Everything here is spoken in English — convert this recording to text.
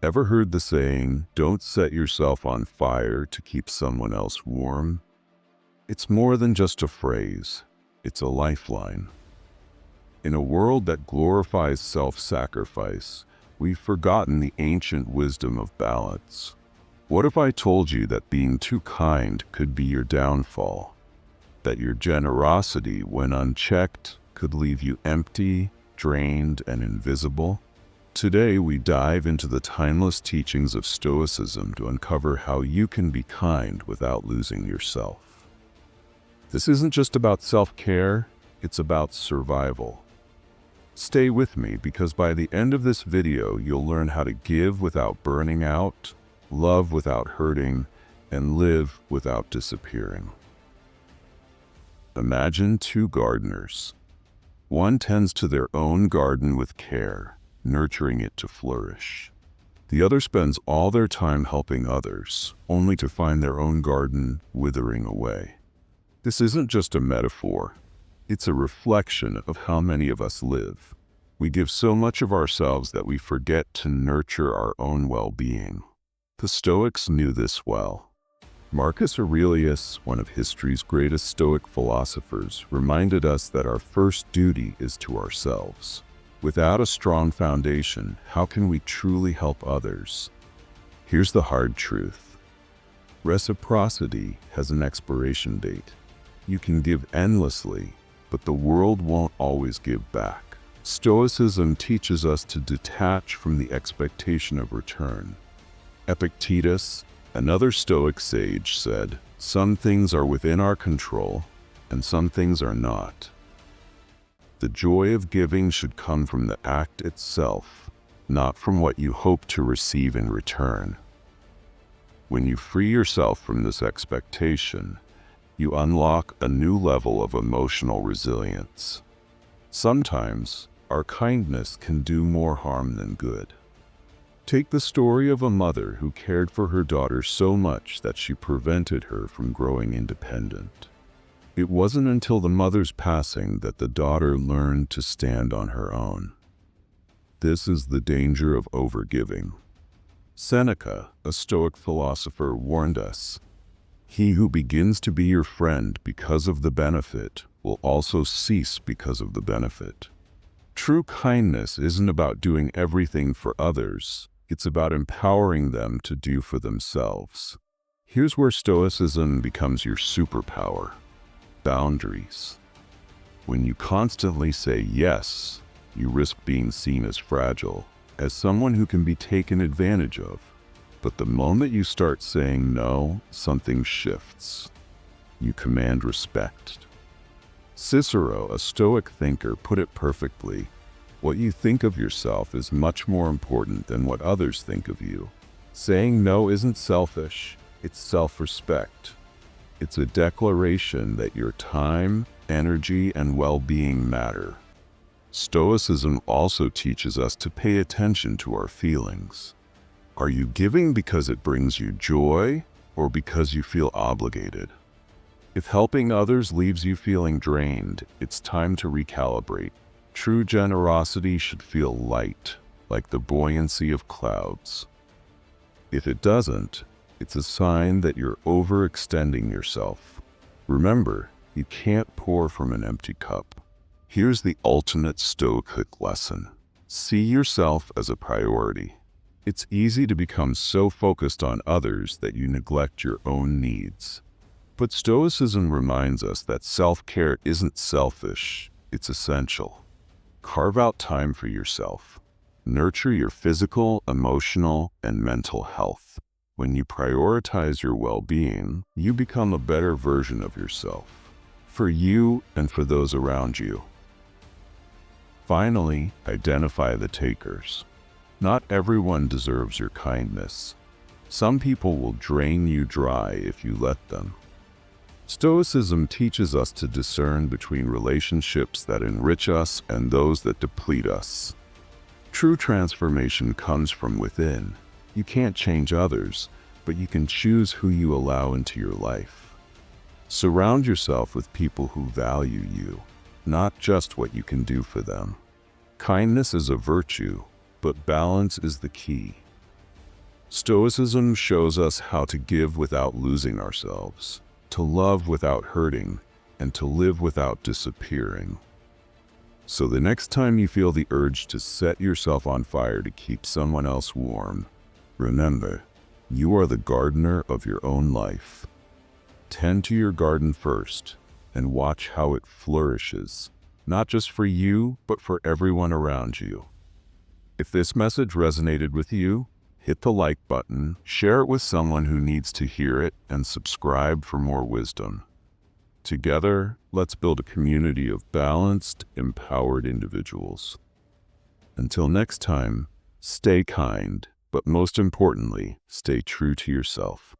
Ever heard the saying, "Don't set yourself on fire to keep someone else warm"? It's more than just a phrase, it's a lifeline. In a world that glorifies self-sacrifice, we've forgotten the ancient wisdom of balance. What if I told you that being too kind could be your downfall? That your generosity, when unchecked, could leave you empty, drained, and invisible? Today, we dive into the timeless teachings of Stoicism to uncover how you can be kind without losing yourself. This isn't just about self-care, it's about survival. Stay with me because by the end of this video, you'll learn how to give without burning out, love without hurting, and live without disappearing. Imagine two gardeners. One tends to their own garden with care, nurturing it to flourish. The other spends all their time helping others, only to find their own garden withering away. This isn't just a metaphor. It's a reflection of how many of us live. We give so much of ourselves that we forget to nurture our own well-being. The Stoics knew this well. Marcus Aurelius, one of history's greatest Stoic philosophers, reminded us that our first duty is to ourselves. Without a strong foundation, how can we truly help others? Here's the hard truth. Reciprocity has an expiration date. You can give endlessly, but the world won't always give back. Stoicism teaches us to detach from the expectation of return. Epictetus, another Stoic sage, said, "Some things are within our control, and some things are not." The joy of giving should come from the act itself, not from what you hope to receive in return. When you free yourself from this expectation, you unlock a new level of emotional resilience. Sometimes, our kindness can do more harm than good. Take the story of a mother who cared for her daughter so much that she prevented her from growing independent. It wasn't until the mother's passing that the daughter learned to stand on her own. This is the danger of overgiving. Seneca, a Stoic philosopher, warned us, "He who begins to be your friend because of the benefit will also cease because of the benefit." True kindness isn't about doing everything for others. It's about empowering them to do for themselves. Here's where Stoicism becomes your superpower: boundaries. When you constantly say yes, you risk being seen as fragile, as someone who can be taken advantage of. But the moment you start saying no, something shifts. You command respect. Cicero, a Stoic thinker, put it perfectly: "What you think of yourself is much more important than what others think of you." Saying no isn't selfish, it's self-respect. It's a declaration that your time, energy, and well-being matter. Stoicism also teaches us to pay attention to our feelings. Are you giving because it brings you joy, or because you feel obligated? If helping others leaves you feeling drained, it's time to recalibrate. True generosity should feel light, like the buoyancy of clouds. If it doesn't, it's a sign that you're overextending yourself. Remember, you can't pour from an empty cup. Here's the ultimate Stoic lesson. See yourself as a priority. It's easy to become so focused on others that you neglect your own needs. But Stoicism reminds us that self-care isn't selfish, it's essential. Carve out time for yourself. Nurture your physical, emotional, and mental health. When you prioritize your well-being, you become a better version of yourself, for you and for those around you. Finally, identify the takers. Not everyone deserves your kindness. Some people will drain you dry if you let them. Stoicism teaches us to discern between relationships that enrich us and those that deplete us. True transformation comes from within. You can't change others, but you can choose who you allow into your life. Surround yourself with people who value you, not just what you can do for them. Kindness is a virtue, but balance is the key. Stoicism shows us how to give without losing ourselves, to love without hurting, and to live without disappearing. So the next time you feel the urge to set yourself on fire to keep someone else warm, remember, you are the gardener of your own life. Tend to your garden first, and watch how it flourishes, not just for you, but for everyone around you. If this message resonated with you, hit the like button, share it with someone who needs to hear it, and subscribe for more wisdom. Together, let's build a community of balanced, empowered individuals. Until next time, stay kind, but most importantly, stay true to yourself.